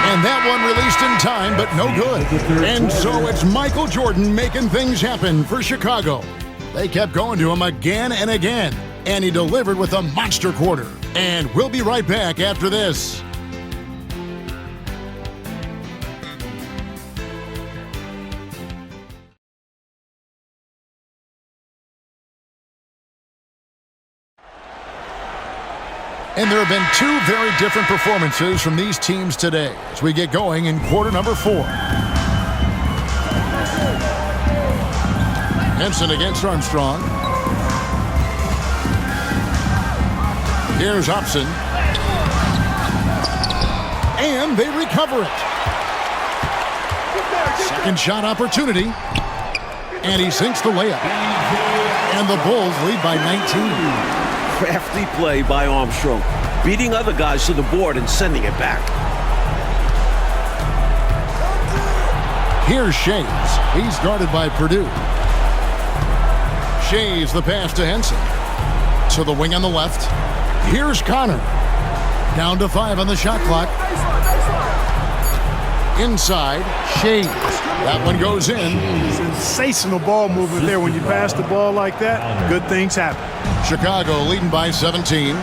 And that one released in time, but no good. And so it's Michael Jordan making things happen for Chicago. They kept going to him again and again, and he delivered with a monster quarter. And we'll be right back after this. And there have been 2 very different performances from these teams today as we get going in quarter number 4. Henson against Armstrong. Here's Hobson. And they recover it. Second shot opportunity. And he sinks the layup. And the Bulls lead by 19. Crafty play by Armstrong, beating other guys to the board and sending it back. Here's Shays. He's guarded by Purdue. Shays the pass to Henson. To the wing on the left. Here's Connor. Down to 5 on the shot clock. Inside, Shays. That one goes in. Sensational ball movement there. When you pass the ball like that, good things happen. Chicago leading by 17.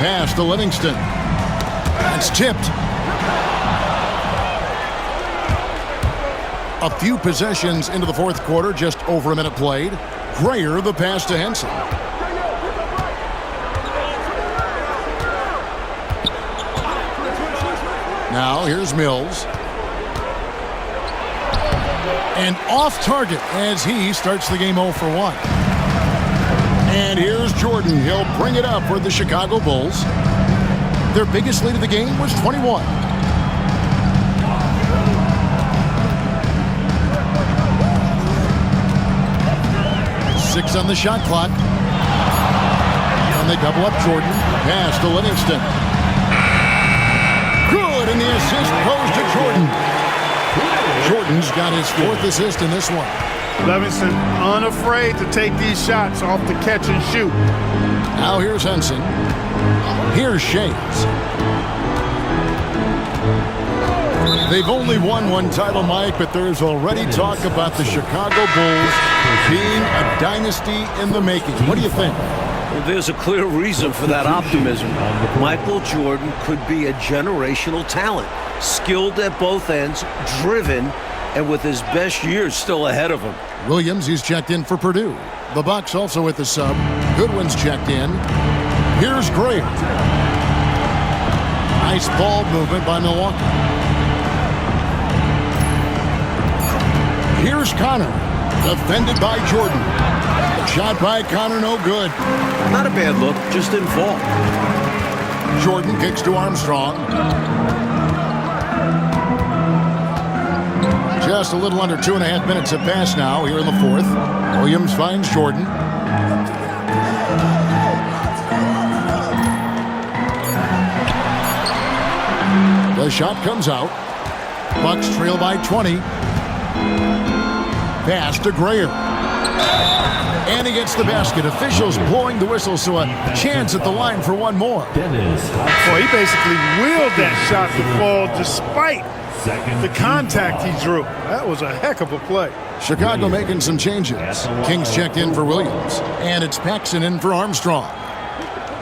Pass to Livingston. It's tipped. A few possessions into the fourth quarter, just over a minute played. Grayer the pass to Henson. Now here's Mills. And off target as he starts the game 0 for 1. And here's Jordan. He'll bring it up for the Chicago Bulls. Their biggest lead of the game was 21. Six on the shot clock. And they double up Jordan. Pass to Livingston. Good, and the assist goes to Jordan. Jordan's got his 4th assist in this one. Livingston unafraid to take these shots off the catch and shoot. Now here's Henson. Here's Shays. They've only won one title, Mike, but there's already talk about the Chicago Bulls being a dynasty in the making. What do you think? Well, there's a clear reason for that optimism. Michael Jordan could be a generational talent, skilled at both ends, driven, and with his best years still ahead of him. Williams, he's checked in for Purdue. The Bucks also with the sub. Goodwin's checked in. Here's Grayer. Nice ball movement by Milwaukee. Here's Connor. Defended by Jordan. Shot by Connor, no good. Not a bad look, just didn't fall. Jordan kicks to Armstrong. Just a little under 2.5 minutes have passed now here in the fourth. Williams finds Jordan. The shot comes out. Bucks trail by 20. Pass to Grayer. And he gets the basket. Officials blowing the whistle, so a chance at the line for one more. Well, he basically willed that shot to fall despite the contact he drew. That was a heck of a play. Chicago making some changes. Kings checked in for Williams. And it's Paxson in for Armstrong.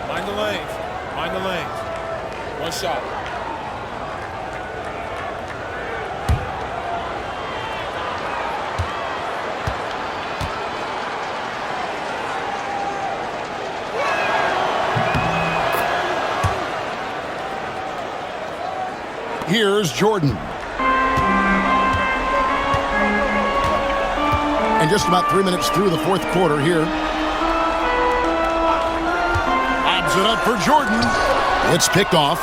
Mind the lanes. Mind the lanes. One shot. Here's Jordan. And just about 3 minutes through the fourth quarter here. Adds it up for Jordan. It's picked off.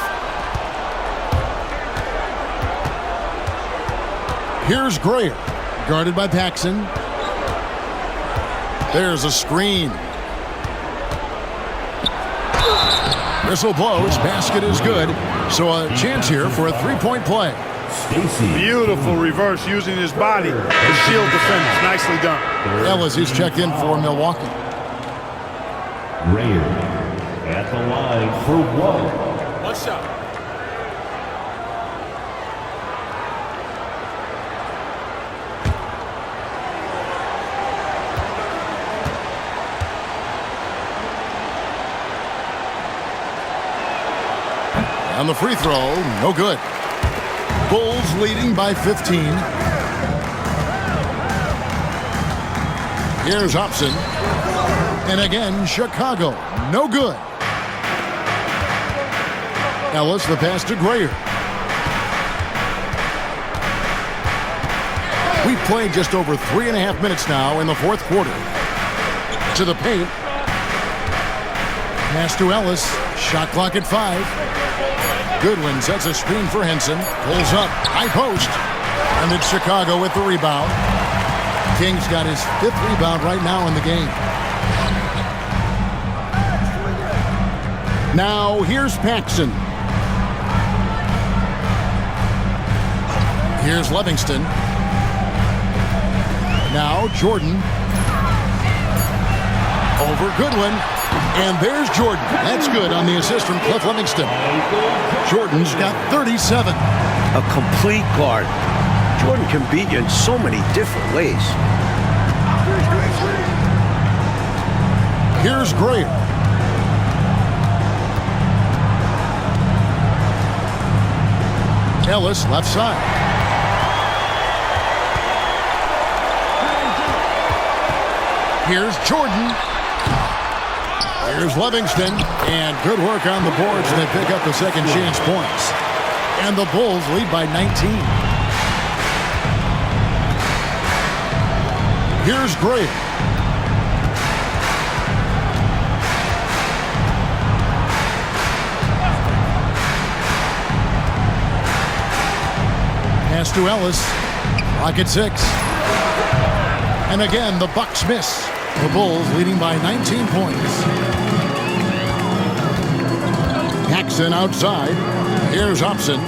Here's Grayer. Guarded by Paxson. There's a screen. Whistle blows. Basket is good. So a chance here for a three-point play. Beautiful reverse using his body to shield defenders. Nicely done. Ellis is checked in for Milwaukee. Grayer at the line for one. One shot. On the free throw, no good. Bulls leading by 15. Here's Hobson. And again, Chicago, no good. Ellis, the pass to Grayer. We've played just over 3.5 minutes now in the fourth quarter. To the paint. Pass to Ellis. Shot clock at 5. Goodwin sets a screen for Henson. Pulls up. High post. And it's Chicago with the rebound. King's got his 5th rebound right now in the game. Now here's Paxson. Here's Livingston. Now Jordan. Over Goodwin. And there's Jordan. That's good on the assist from Cliff Livingston. Jordan's got 37. A complete guard. Jordan can beat you in so many different ways. Here's Grayer. Ellis left side. Here's Jordan. Here's Livingston. And good work on the boards. They pick up the second chance points. And the Bulls lead by 19. Here's Gray. Pass to Ellis. Clock at 6. And again, the Bucks miss. The Bulls leading by 19 points. Paxson outside. Here's Hobson.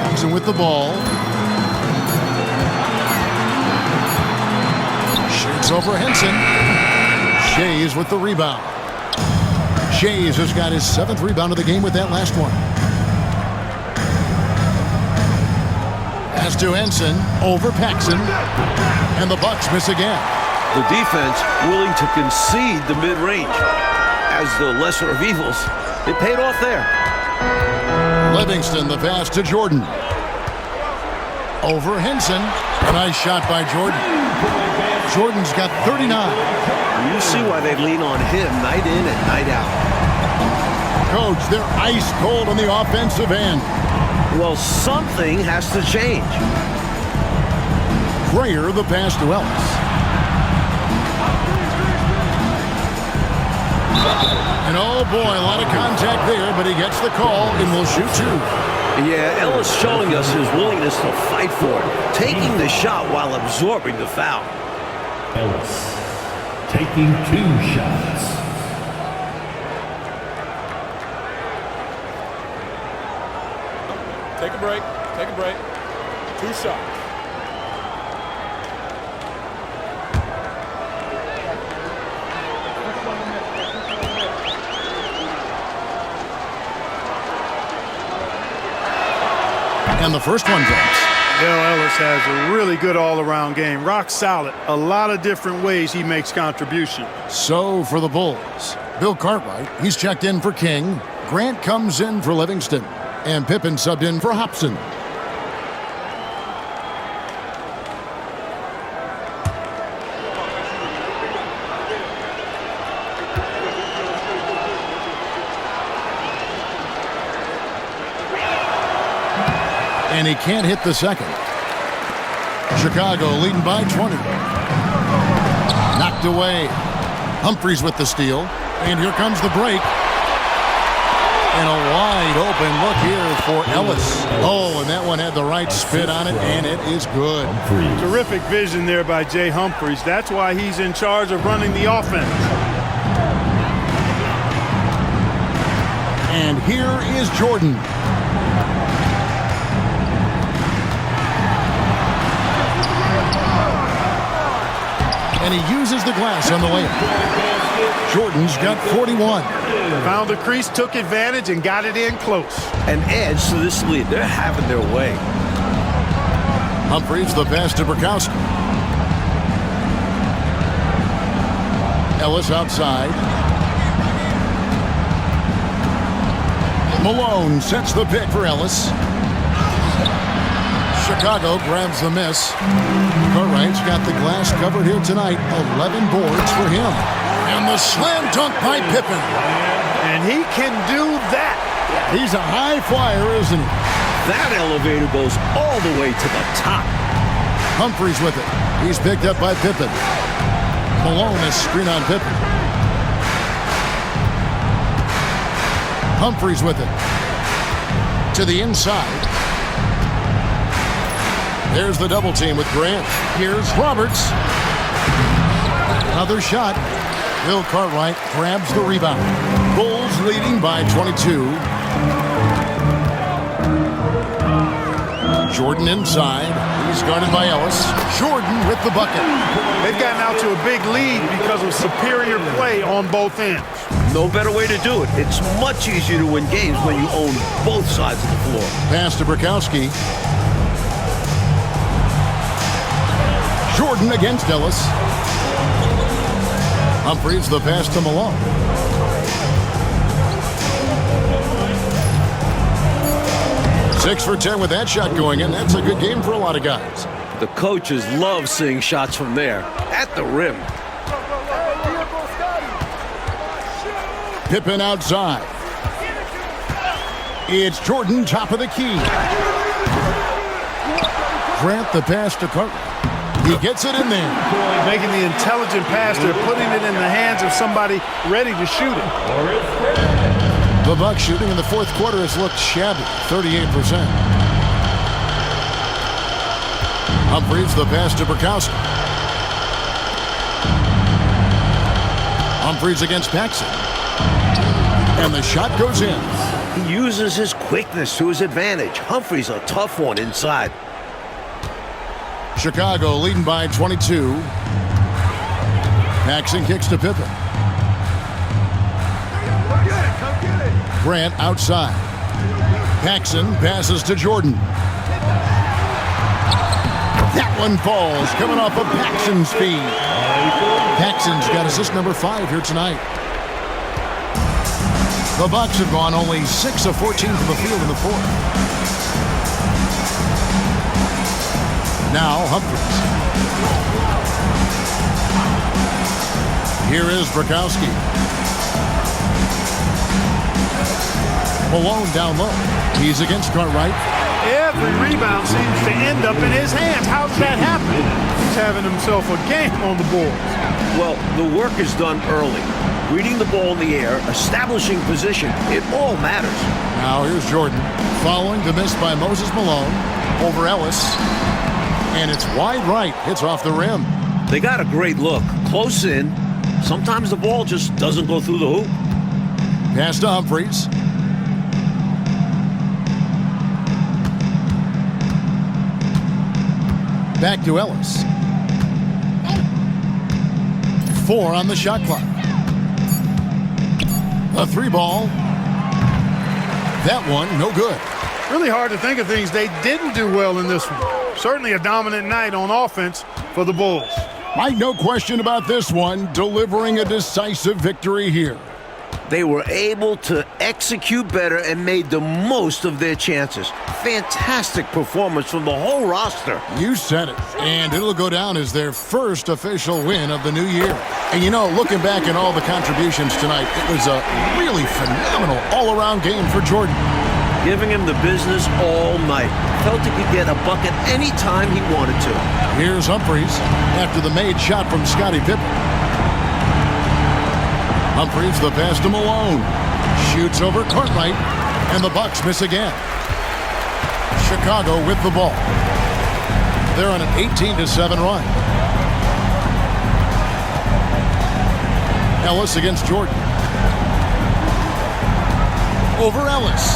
Hobson with the ball. Shoots over Henson. Shays with the rebound. Shays has got his 7th rebound of the game with that last one. Pass to Henson, over Paxson, and the Bucks miss again. The defense willing to concede the mid-range as the lesser of evils. It paid off there. Livingston, the pass to Jordan. Over Henson. A nice shot by Jordan. Jordan's got 39. You see why they lean on him night in and night out. Coach, they're ice cold on the offensive end. Well, something has to change. Grayer, the pass to Ellis. And oh boy, a lot of contact there, but he gets the call and will shoot 2. Yeah, Ellis showing us his willingness to fight for it, taking the shot while absorbing the foul. Ellis taking 2 shots. Take a break. Take a break. 2 shots. And the first one drops. Dale Ellis has a really good all-around game. Rock solid. A lot of different ways he makes contribution. So for the Bulls, Bill Cartwright, he's checked in for King. Grant comes in for Livingston. And Pippen subbed in for Hobson. And he can't hit the second. Chicago leading by 20. Knocked away. Humphries with the steal. And here comes the break. And a wide open look here for Ellis. Oh, and that one had the right spin on it, and it is good. Terrific vision there by Jay Humphries. That's why he's in charge of running the offense. And here is Jordan. And he uses the glass on the layup. Jordan's got 41. Found the crease, took advantage, and got it in close. An edge to this lead. They're having their way. Humphries, the pass to Burkowski. Ellis outside. Malone sets the pick for Ellis. Chicago grabs the miss. Cartwright's got the glass covered here tonight. 11 boards for him. And the slam dunk by Pippen. And he can do that. He's a high flyer, isn't he? That elevator goes all the way to the top. Humphries with it. He's picked up by Pippen. Malone is screen on Pippen. Humphries with it. To the inside. There's the double team with Grant. Here's Roberts. Another shot. Bill Cartwright grabs the rebound. Bulls leading by 22. Jordan inside. He's guarded by Ellis. Jordan with the bucket. They've gotten out to a big lead because of superior play on both ends. No better way to do it. It's much easier to win games when you own both sides of the floor. Pass to Burkowski. Jordan against Ellis. Humphries, the pass to Malone. 6 for 10 with that shot going in. That's a good game for a lot of guys. The coaches love seeing shots from there, at the rim. Pippen outside. It's Jordan, top of the key. Grant the pass to Carter. He gets it in there. Making the intelligent pass there, putting it in the hands of somebody ready to shoot it. The Bucks shooting in the fourth quarter has looked shabby, 38%. Humphries the pass to Burkowski. Humphries against Paxson. And the shot goes in. He uses his quickness to his advantage. Humphries a tough one inside. Chicago leading by 22. Paxson kicks to Pippen. Grant outside. Paxson passes to Jordan. That one falls, coming off of Paxson's feed. Paxson's got assist number 5 here tonight. The Bucks have gone only 6 of 14 from the field in the fourth. Now Humphries. Here is Burkowski. Malone down low. He's against Cartwright. Every rebound seems to end up in his hands. How does that happen? He's having himself a game on the boards. Well, the work is done early. Reading the ball in the air, establishing position, it all matters. Now here's Jordan. Following the miss by Moses Malone over Ellis. And it's wide right. Hits off the rim. They got a great look. Close in. Sometimes the ball just doesn't go through the hoop. Pass to Humphries. Back to Ellis. 4 on the shot clock. A 3 ball. That one, no good. Really hard to think of things they didn't do well in this one. Certainly a dominant night on offense for the Bulls. Mike, no question about this one, delivering a decisive victory here. They were able to execute better and made the most of their chances. Fantastic performance from the whole roster. You said it, and it'll go down as their first official win of the new year. And you know, looking back at all the contributions tonight, it was a really phenomenal all-around game for Jordan. Giving him the business all night. Felt he could get a bucket anytime he wanted to. Here's Humphries after the made shot from Scottie Pippen. Humphries the pass to Malone. Shoots over Cartwright, and the Bucks miss again. Chicago with the ball. They're on an 18-7 run. Ellis against Jordan. Over Ellis.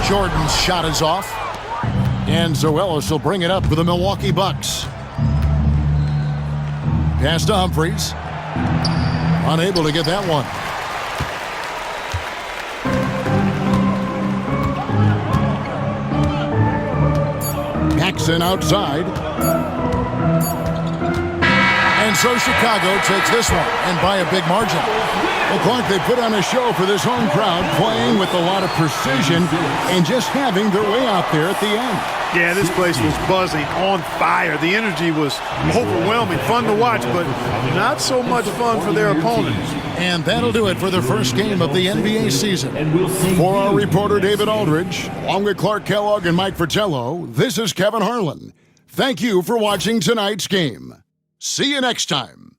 Jordan's shot is off. And so Ellis will bring it up for the Milwaukee Bucks. Pass to Humphries. Unable to get that one. Paxson outside. And so Chicago takes this one, and by a big margin. Well, Clark, they put on a show for this home crowd, playing with a lot of precision and just having their way out there at the end. Yeah, this place was buzzing, on fire. The energy was overwhelming, fun to watch, but not so much fun for their opponents. And that'll do it for the first game of the NBA season. For our reporter, David Aldridge, along with Clark Kellogg and Mike Fratello, this is Kevin Harlan. Thank you for watching tonight's game. See you next time.